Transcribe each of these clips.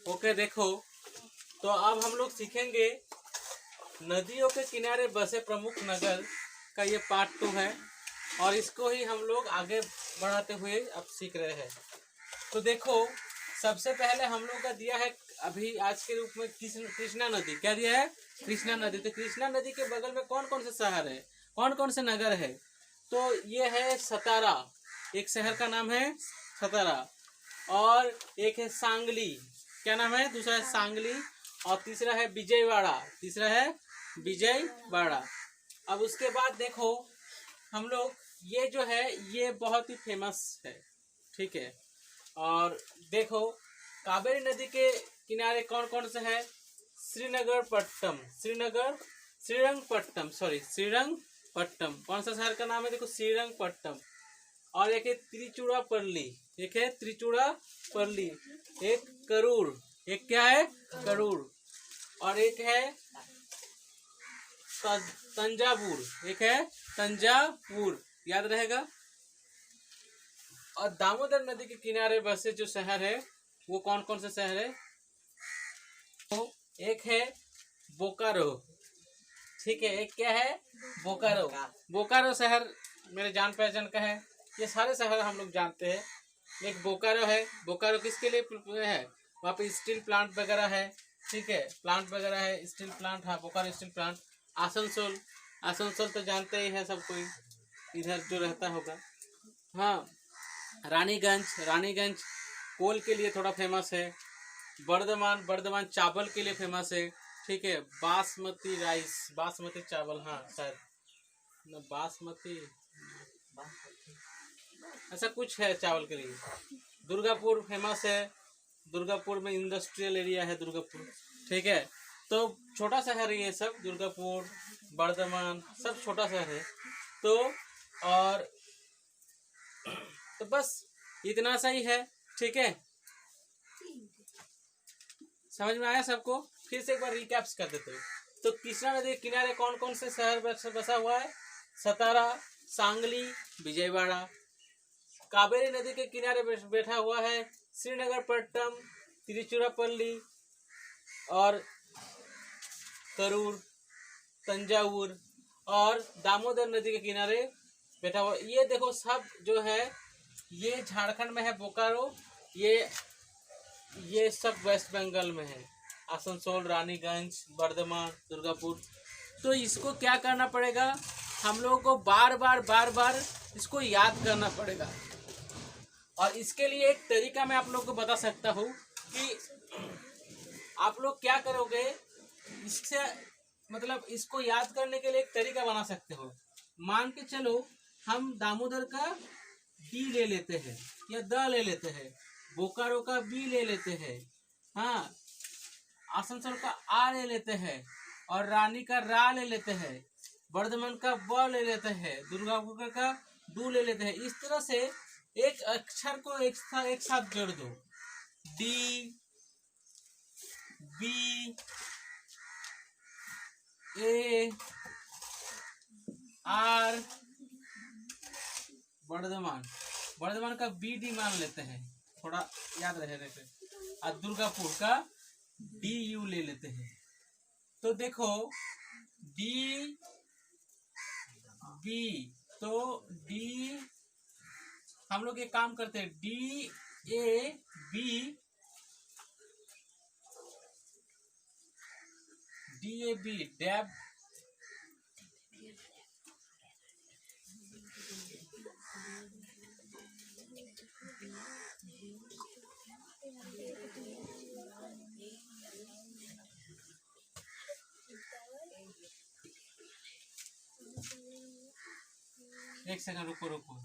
Okay देखो, तो अब हम लोग सीखेंगे नदियों के किनारे बसे प्रमुख नगर का ये पार्ट 2 है और इसको ही हम लोग आगे बढ़ाते हुए अब सीख रहे हैं। तो देखो, सबसे पहले हम लोग का दिया है अभी आज के रूप में कृष्णा नदी। क्या दिया है? कृष्णा नदी। तो कृष्णा नदी के बगल में कौन कौन से शहर है, कौन कौन से नगर है? तो ये है सतारा, एक शहर का नाम है सतारा, और एक है सांगली। क्या नाम है? दूसरा है सांगली, और तीसरा है विजयवाड़ा। तीसरा है विजयवाड़ा। अब उसके बाद देखो, हम लोग ये जो है ये बहुत ही फेमस है, ठीक है। और देखो, कावेरी नदी के किनारे कौन कौन से है? श्रीरंगपट्टम, श्रीरंगपट्टम। कौन सा शहर का नाम है? देखो, श्रीरंगपट्टम। और एक है त्रिचूरापल्ली, एक है त्रिचूरापल्ली, एक करूर, एक क्या है? करूर, और एक है तंजावुर, एक है तंजावुर, याद रहेगा। और दामोदर नदी के किनारे बसे जो शहर है वो कौन कौन से शहर है? तो एक है बोकारो, ठीक है। एक क्या है? बोकारो। बोकारो शहर मेरे जान पहचान का है, ये सारे शहर हम लोग जानते हैं। एक बोकारो है। बोकारो किसके लिए है? वहाँ पे स्टील प्लांट वगैरह है, ठीक है, प्लांट वगैरह है, स्टील प्लांट। हाँ, बोकारो स्टील प्लांट। आसनसोल, आसनसोल तो जानते ही है सब कोई, इधर जो रहता होगा। हाँ, रानीगंज, रानीगंज कोल के लिए थोड़ा फेमस है। बर्धमान, बर्धमान चावल के लिए फेमस है, ठीक है। बासमती राइस, बासमती चावल, हाँ शायद न, बासमती ऐसा कुछ है चावल के लिए। दुर्गापुर फेमस है, दुर्गापुर में इंडस्ट्रियल एरिया है दुर्गापुर, ठीक है। तो छोटा शहर है ये सब, दुर्गापुर, बर्धमान, सब छोटा शहर है। तो और तो बस इतना सही है, ठीक है। समझ में आया सबको? फिर से एक बार रिकैप्स कर देते हैं। तो कृष्णा नदी के किनारे कौन कौन से शहर बसा हुआ है? सतारा, सांगली, विजयवाड़ा। कावेरी नदी के किनारे बैठा हुआ है श्रीरंगपट्टम, तिरुचिरापल्ली और करूर, तंजावुर। और दामोदर नदी के किनारे बैठा हुआ, ये देखो सब जो है ये झारखंड में है। बोकारो ये सब वेस्ट बंगाल में है। आसनसोल, रानीगंज, बर्धमान, दुर्गापुर। तो इसको क्या करना पड़ेगा? हम लोगों को बार बार इसको याद करना पड़ेगा। और इसके लिए एक तरीका मैं आप लोग को बता सकता हूँ कि आप लोग क्या करोगे इससे, मतलब इसको याद करने के लिए एक तरीका बना सकते हो। मान के चलो, हम दामोदर का डी ले लेते हैं या द ले लेते हैं, बोकारो का बी ले लेते हैं, हाँ, आसनसोल का आ ले लेते हैं, और रानी का रा ले लेते हैं, बर्धमान का ब ले लेते हैं, दुर्गापुर का दू ले लेते हैं। इस तरह से एक अक्षर को एक साथ जोड़ दो। D, B, A, R, Bardhaman, Bardhaman का बी डी मान लेते हैं, थोड़ा याद रहे रहते। और दुर्गापुर का डी यू ले लेते हैं। तो देखो, डी बी, तो डी हम लोग एक काम करते हैं, डी ए बी, डैब, एक सेकंड रुको।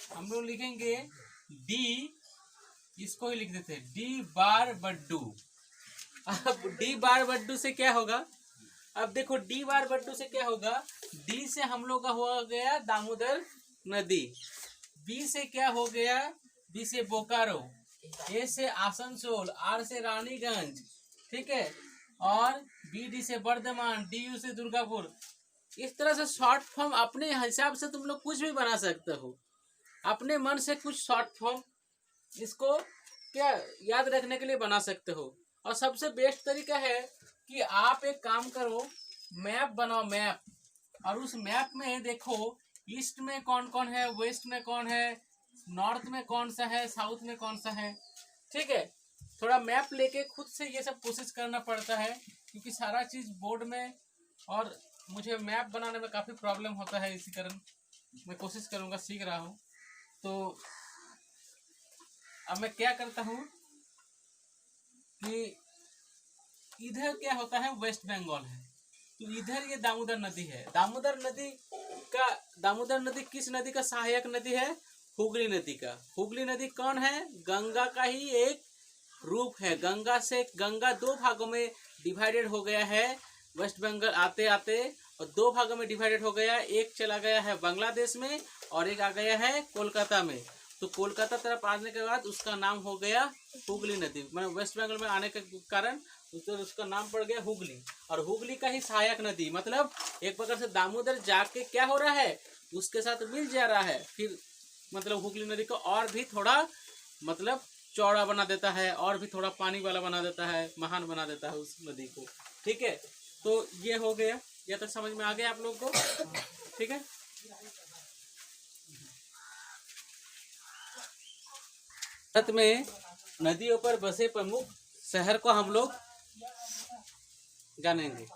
हम लोग लिखेंगे डी, इसको ही लिख देते हैं डी बार बड्डू। अब डी बार बड्डू से क्या होगा? अब देखो, डी बार बड्डू से क्या होगा? डी से हम लोग का हो गया दामोदर नदी, बी से क्या हो गया? बी से बोकारो, ए से आसनसोल, आर से रानीगंज, ठीक है, और बी डी से बर्धमान, डी यू से दुर्गापुर। इस तरह से शॉर्ट फॉर्म अपने हिसाब से तुम लोग कुछ भी बना सकते हो, अपने मन से कुछ शॉर्ट फॉर्म इसको क्या याद रखने के लिए बना सकते हो। और सबसे बेस्ट तरीका है कि आप एक काम करो, मैप बनाओ, मैप, और उस मैप में देखो ईस्ट में कौन कौन है, वेस्ट में कौन है, नॉर्थ में कौन सा है, साउथ में कौन सा है, ठीक है। थोड़ा मैप लेके खुद से ये सब कोशिश करना पड़ता है, क्योंकि सारा चीज बोर्ड में, और मुझे मैप बनाने में काफी प्रॉब्लम होता है, इसी कारण मैं कोशिश करूंगा, सीख रहा हूँ। तो अब मैं क्या करता हूँ कि इधर क्या होता है, वेस्ट बंगाल है, तो इधर ये दामोदर नदी है। दामोदर नदी किस नदी का सहायक नदी है? हुगली नदी का। हुगली नदी कौन है? गंगा का ही एक रूप है। गंगा दो भागों में डिवाइडेड हो गया है, वेस्ट बंगाल आते आते, और दो भागों में डिवाइडेड हो गया। एक चला गया है बांग्लादेश में और एक आ गया है कोलकाता में। तो कोलकाता तरफ आने के बाद उसका नाम हो गया हुगली नदी। मैं वेस्ट बंगाल में आने के कारण उसका नाम पड़ गया हुगली, और हुगली का ही सहायक नदी, मतलब एक प्रकार से दामोदर जाके क्या हो रहा है, उसके साथ मिल जा रहा है, फिर मतलब हुगली नदी को और भी थोड़ा मतलब चौड़ा बना देता है, और भी थोड़ा पानी वाला बना देता है, महान बना देता है उस नदी को, ठीक है। तो ये हो गया, ये तो समझ में आ गया आप लोग को, ठीक है। भारत में नदियों पर बसे प्रमुख शहर को हम लोग जानेंगे,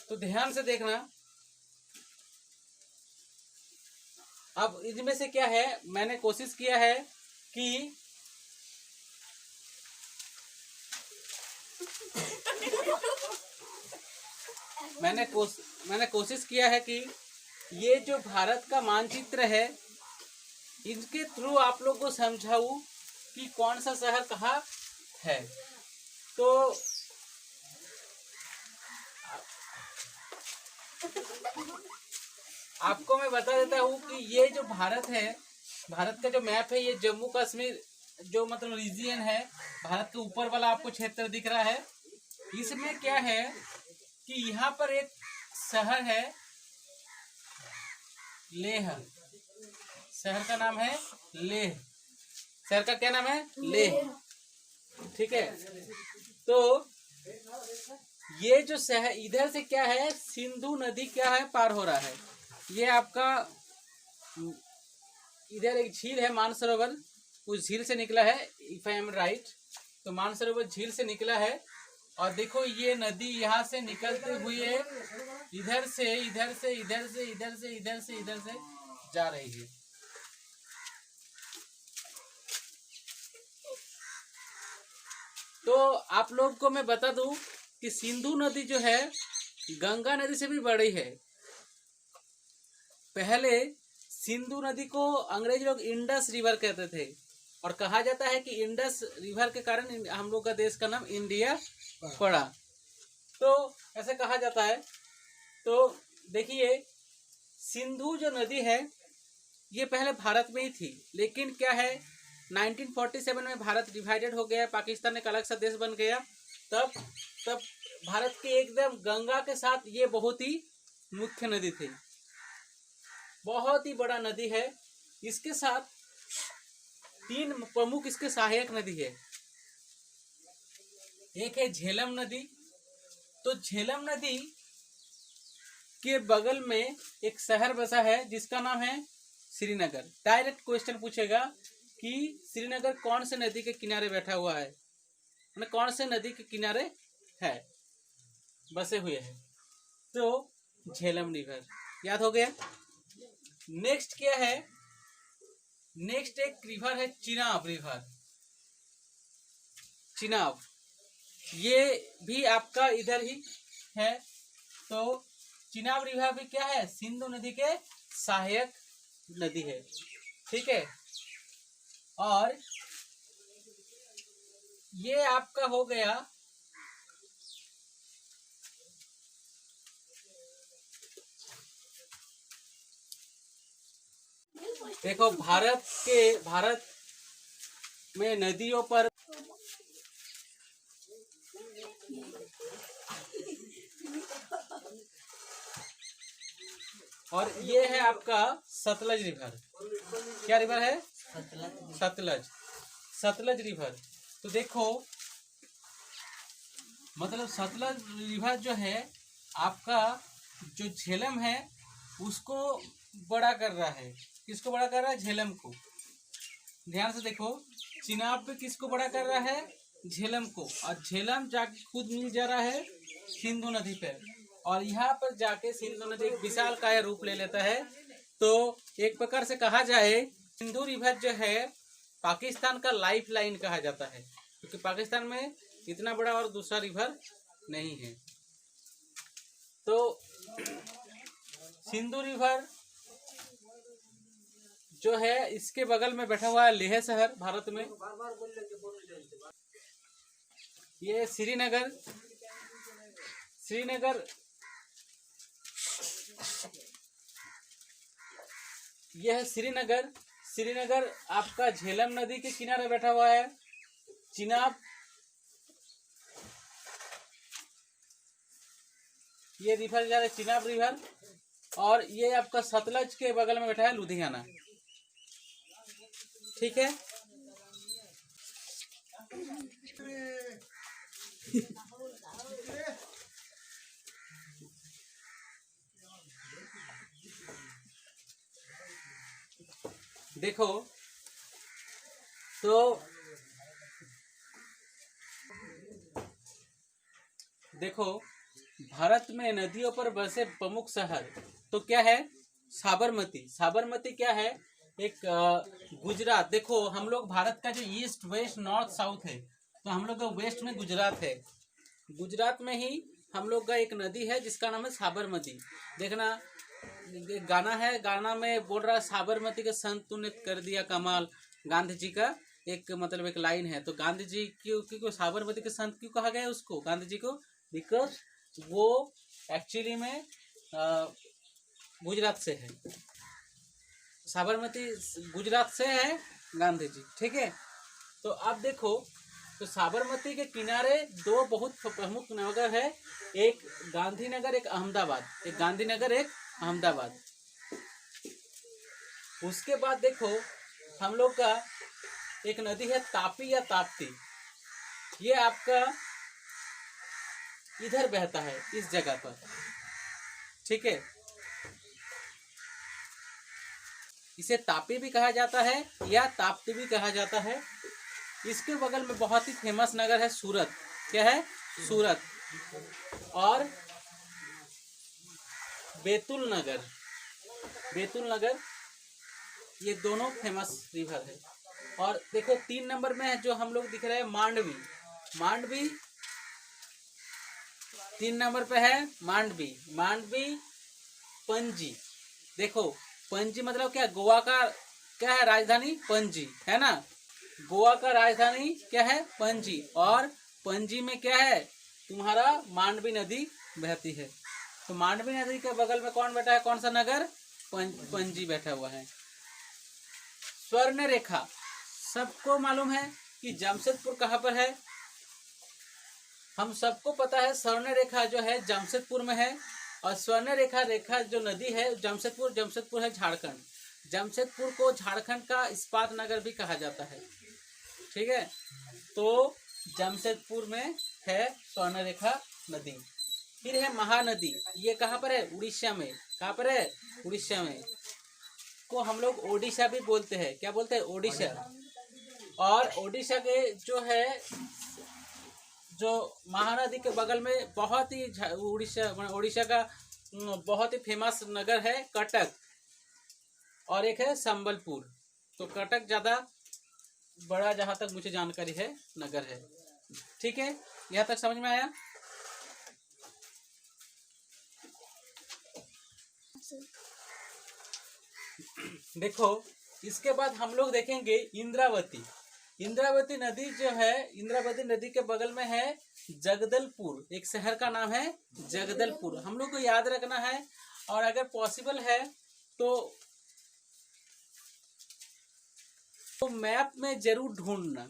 तो ध्यान से देखना। अब इनमें से क्या है, मैंने कोशिश किया है कि मैंने कोशिश किया है कि ये जो भारत का मानचित्र है, इनके थ्रू आप लोग को समझाऊं कि कौन सा शहर कहाँ है। तो आपको मैं बता देता हूँ कि ये जो भारत है, भारत का जो मैप है, ये जम्मू कश्मीर जो मतलब रीजियन है, भारत के ऊपर वाला आपको क्षेत्र दिख रहा है। इसमें क्या है कि यहाँ पर एक शहर है लेह, शहर का नाम है लेह। शहर का क्या नाम है? लेह, ठीक है। तो ये जो शहर, इधर से क्या है, सिंधु नदी क्या है, पार हो रहा है। ये आपका इधर एक झील है मानसरोवर, उस झील से निकला है, इफ आई एम राइट, तो मानसरोवर झील से निकला है। और देखो ये नदी यहाँ से निकलते हुए इधर से जा रही है। तो आप लोग को मैं बता दूं कि सिंधु नदी जो है गंगा नदी से भी बड़ी है। पहले सिंधु नदी को अंग्रेज लोग इंडस रिवर कहते थे, और कहा जाता है कि इंडस रिवर के कारण हम लोग का देश का नाम इंडिया पड़ा, तो ऐसे कहा जाता है। तो देखिए, सिंधु जो नदी है ये पहले भारत में ही थी, लेकिन क्या है 1947 में भारत डिवाइडेड हो गया, पाकिस्तान एक अलग सा देश बन गया। तब भारत के एकदम गंगा के साथ ये बहुत ही मुख्य नदी थी, बहुत ही बड़ा नदी है। इसके साथ 3 प्रमुख इसके सहायक नदी है। एक है झेलम नदी, तो झेलम नदी के बगल में एक शहर बसा है जिसका नाम है श्रीनगर। डायरेक्ट क्वेश्चन पूछेगा कि श्रीनगर कौन से नदी के किनारे बैठा हुआ है, मतलब कौन से नदी के किनारे है, बसे हुए हैं, तो झेलम रिवर याद हो गया। नेक्स्ट क्या है, नेक्स्ट एक रिवर है चिनाब रिवर। चिनाब ये भी आपका इधर ही है। तो चिनाब रिवर भी क्या है, सिंधु नदी के सहायक नदी है, ठीक है। और ये आपका हो गया देखो भारत में नदियों पर और ये है आपका सतलज रिवर। क्या रिवर है? सतलज। सतलज रिवर। तो देखो मतलब सतलज रिवर जो है आपका जो झेलम है उसको बड़ा कर रहा है। किसको बड़ा कर रहा है? झेलम को। ध्यान से देखो, चिनाब पे किसको बड़ा कर रहा है? झेलम को। और झेलम जाके खुद मिल जा रहा है सिंधु नदी पे, और यहाँ पर जाके सिंधु नदी एक विशाल काय रूप ले लेता है। तो एक प्रकार से कहा जाए सिंधु रिवर जो है पाकिस्तान का लाइफ लाइन कहा जाता है, क्योंकि पाकिस्तान में इतना बड़ा और दूसरा रिवर नहीं है। तो सिंधु रिवर जो है इसके बगल में बैठा हुआ है लेह शहर भारत में। ये श्रीनगर। श्रीनगर यह है श्रीनगर। श्रीनगर आपका झेलम नदी के किनारे बैठा हुआ है। चिनाब, ये रिवर जा रहा है चिनाब रिवर, और ये आपका सतलज के बगल में बैठा है लुधियाना। ठीक है। देखो तो देखो भारत में नदियों पर बसे प्रमुख शहर तो क्या है? साबरमती। साबरमती क्या है? एक गुजरात। देखो हम लोग भारत का जो ईस्ट वेस्ट नॉर्थ साउथ है, तो हम लोग का वेस्ट में गुजरात है। गुजरात में ही हम लोग का एक नदी है जिसका नाम है साबरमती। देखना एक गाना है, गाना में बोल रहा है साबरमती के संत तूने कर दिया कमाल। गांधी जी का एक मतलब एक लाइन है। तो गांधी जी क्यों साबरमती के संत क्यों कहा गया उसको, गांधी जी को? बिकॉज वो एक्चुअली में गुजरात से है। साबरमती गुजरात से है गांधी जी। ठीक है। तो आप देखो तो साबरमती के किनारे दो बहुत प्रमुख नगर है, एक गांधीनगर एक अहमदाबाद। एक गांधीनगर एक अहमदाबाद। उसके बाद देखो हम लोग का एक नदी है तापी या ताप्ती। ये आपका इधर बहता है इस जगह पर। ठीक है। इसे तापी भी कहा जाता है या ताप्ती भी कहा जाता है। इसके बगल में बहुत ही फेमस नगर है सूरत। क्या है? सूरत। और बैतुल नगर। बैतुल नगर, ये दोनों फेमस रिवर है। और देखो 3 नंबर में है जो हम लोग दिख रहे हैं मांडवी। मांडवी 3 नंबर पे है मांडवी। मांडवी, पणजी। देखो पणजी मतलब क्या? गोवा का क्या है राजधानी? पणजी है ना। गोवा का राजधानी क्या है? पणजी। और पणजी में क्या है? तुम्हारा मांडवी नदी बहती है। तो मांडवी नदी के बगल में कौन बैठा है? कौन सा नगर? पणजी बैठा हुआ है। स्वर्ण रेखा सबको मालूम है कि जमशेदपुर कहाँ पर है? हम सबको पता है स्वर्ण रेखा जो है जमशेदपुर में है। और स्वर्ण रेखा जो नदी है जमशेदपुर। जमशेदपुर है झारखंड। जमशेदपुर को झारखंड का इस्पात नगर भी कहा जाता है। ठीक है। तो जमशेदपुर में है स्वर्ण रेखा नदी। फिर है महानदी। ये कहाँ पर है? उड़ीसा में। कहाँ पर है? उड़ीसा में। को हम लोग ओडिशा भी बोलते हैं। क्या बोलते हैं? ओडिशा। और ओडिशा के जो है जो महानदी के बगल में बहुत ही उड़ीसा का बहुत ही फेमस नगर है कटक, और एक है संबलपुर। तो कटक ज़्यादा बड़ा जहाँ तक मुझे जानकारी है नगर है। ठीक है। यहाँ तक समझ में आया? देखो इसके बाद हम लोग देखेंगे इंद्रावती। इंद्रावती नदी जो है, इंद्रावती नदी के बगल में है जगदलपुर। एक शहर का नाम है जगदलपुर। हम लोग को याद रखना है, और अगर पॉसिबल है तो तो मैप में जरूर ढूंढना।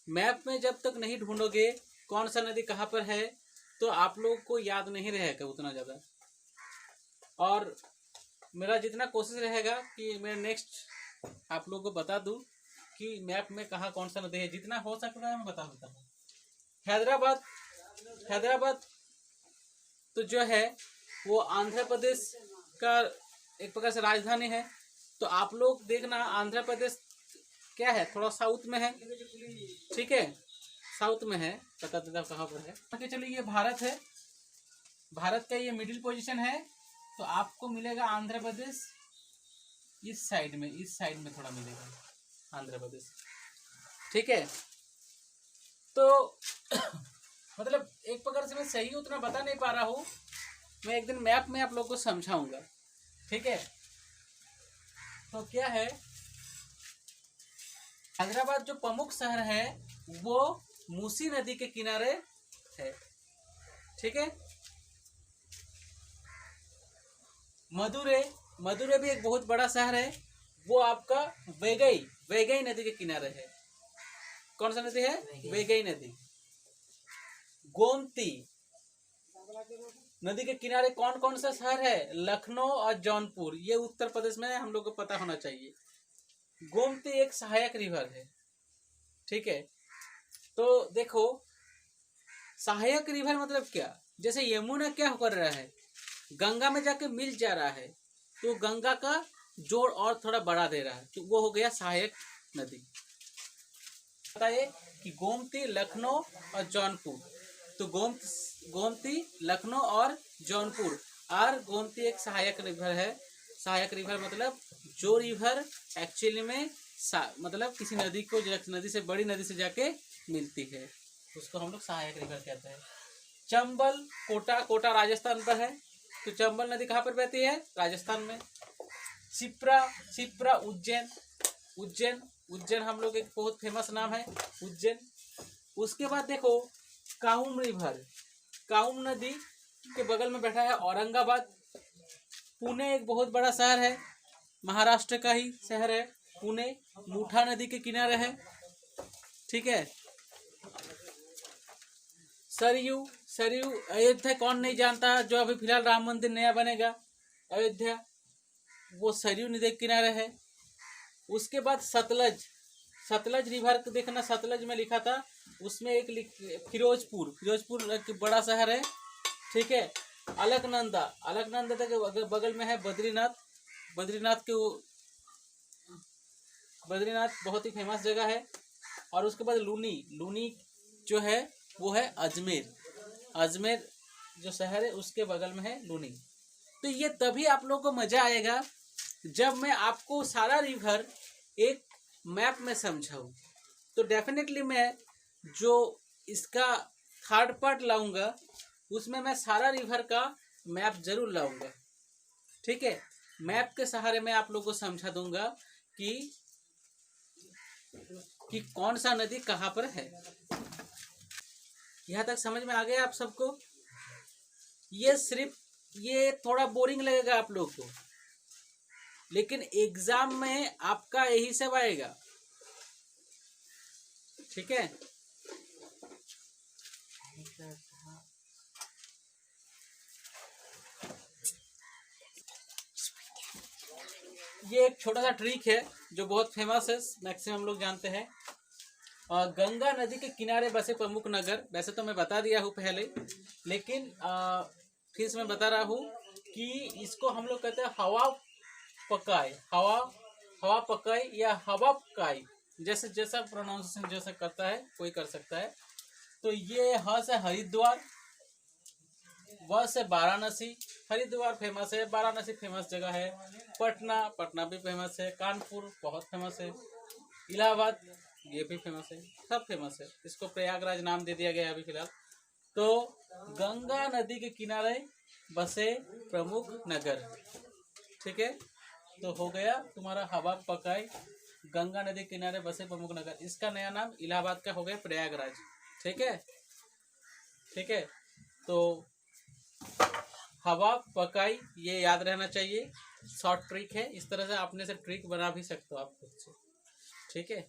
मैप में जब तक नहीं ढूंढोगे कौन सा नदी कहाँ पर है तो आप लोग को याद नहीं रहेगा उतना ज़्यादा। और मेरा जितना कोशिश रहेगा कि मैं नेक्स्ट आप लोग को बता दूं कि मैप में कहाँ कौन सा नदी है, जितना हो सकता है मैं बता देता हूँ। हैदराबाद तो जो है वो आंध्र प्रदेश का एक प्रकार से राजधानी है। तो आप लोग देखना आंध्र प्रदेश क्या है, थोड़ा साउथ में है, ठीक है, साउथ में है, बता देता कहाँ पर है। आगे चलिए, ये भारत है, भारत का ये मिडिल पोजीशन है। तो आपको मिलेगा आंध्र प्रदेश इस साइड में थोड़ा मिलेगा आंध्र प्रदेश, ठीक है। तो मतलब एक प्रकार से मैं सही उतना बता नहीं पा रहा हूँ, मैं एक दिन मैप में आप लोग को समझाऊंगा, ठीक है। तो क्या है, हैदराबाद जो प्रमुख शहर है वो मूसी नदी के किनारे है, ठीक है। मदुरै भी एक बहुत बड़ा शहर है, वो आपका वैगई नदी के किनारे है। कौन सा नदी है? वैगई नदी। गोमती नदी के किनारे कौन कौन सा शहर है? लखनऊ और जौनपुर, ये उत्तर प्रदेश में हम लोग को पता होना चाहिए। गोमती एक सहायक रिवर है, ठीक है। तो देखो सहायक रिवर मतलब क्या, जैसे यमुना क्या कर रहा है, गंगा में जाके मिल जा रहा है, तो गंगा का जोड़ और थोड़ा बढ़ा दे रहा है, तो वो हो गया सहायक नदी। बताइए कि गोमती, लखनऊ और जौनपुर, तो गोमती, लखनऊ और जौनपुर, और गोमती एक सहायक रिवर है। सहायक रिवर मतलब जो रिवर एक्चुअली में मतलब किसी नदी को, नदी से, बड़ी नदी से जाके मिलती है, उसको हम लोग सहायक रिवर कहते हैं। चंबल, कोटा राजस्थान पर है, तो चंबल नदी कहाँ पर बहती है? राजस्थान में। शिप्रा उज्जैन हम लोग एक बहुत फेमस नाम है, उज्जैन। उसके बाद देखो काउम रिवर, काउम नदी के बगल में बैठा है औरंगाबाद। पुणे एक बहुत बड़ा शहर है, महाराष्ट्र का ही शहर है पुणे, मूठा नदी के किनारे है, ठीक है। सरयू अयोध्या कौन नहीं जानता, जो अभी फिलहाल राम मंदिर नया बनेगा अयोध्या, वो सरयू नदी के किनारे है। उसके बाद सतलज रिवर देखना, सतलज में लिखा था, उसमें एक फिरोजपुर एक बड़ा शहर है, ठीक है। अलकनंदा के बगल में है बद्रीनाथ बहुत ही फेमस जगह है। और उसके बाद लूनी जो है वो है अजमेर जो शहर है उसके बगल में है लूनी। तो ये तभी आप लोगों को मजा आएगा जब मैं आपको सारा रिवर एक मैप में समझाऊं। तो डेफिनेटली मैं जो इसका थर्ड पार्ट लाऊंगा उसमें मैं सारा रिवर का मैप जरूर लाऊंगा, ठीक है। मैप के सहारे मैं आप लोगों को समझा दूंगा कि कौन सा नदी कहाँ पर है। यहाँ तक समझ में आ गया आप सबको? ये थोड़ा बोरिंग लगेगा आप लोग को, लेकिन एग्जाम में आपका यही सब आएगा, ठीक है। ये एक छोटा सा ट्रिक है जो बहुत फेमस है, मैक्सिमम लोग जानते हैं। गंगा नदी के किनारे बसे प्रमुख नगर, वैसे तो मैं बता दिया हूँ पहले, लेकिन फिर से मैं बता रहा हूँ कि इसको हम लोग कहते हैं हवा पकाई या हवा पकाई, जैसे जैसा प्रोनाउंसिएशन जैसा करता है कोई कर सकता है। तो ये ह से हरिद्वार, व से वाराणसी, हरिद्वार फेमस है, वाराणसी फेमस जगह है, पटना भी फेमस है, कानपुर बहुत फेमस है, इलाहाबाद ये भी फेमस है, सब फेमस है। इसको प्रयागराज नाम दे दिया गया है अभी फिलहाल। तो गंगा नदी के किनारे बसे प्रमुख नगर, ठीक है। तो हो गया तुम्हारा हवा पकाई, गंगा नदी के किनारे बसे प्रमुख नगर, इसका नया नाम इलाहाबाद का हो गया प्रयागराज, ठीक है, ठीक है। तो हवा पकाई ये याद रहना चाहिए, शॉर्ट ट्रिक है, इस तरह से अपने से ट्रिक बना भी सकते हो आप खुद से। ठीक है।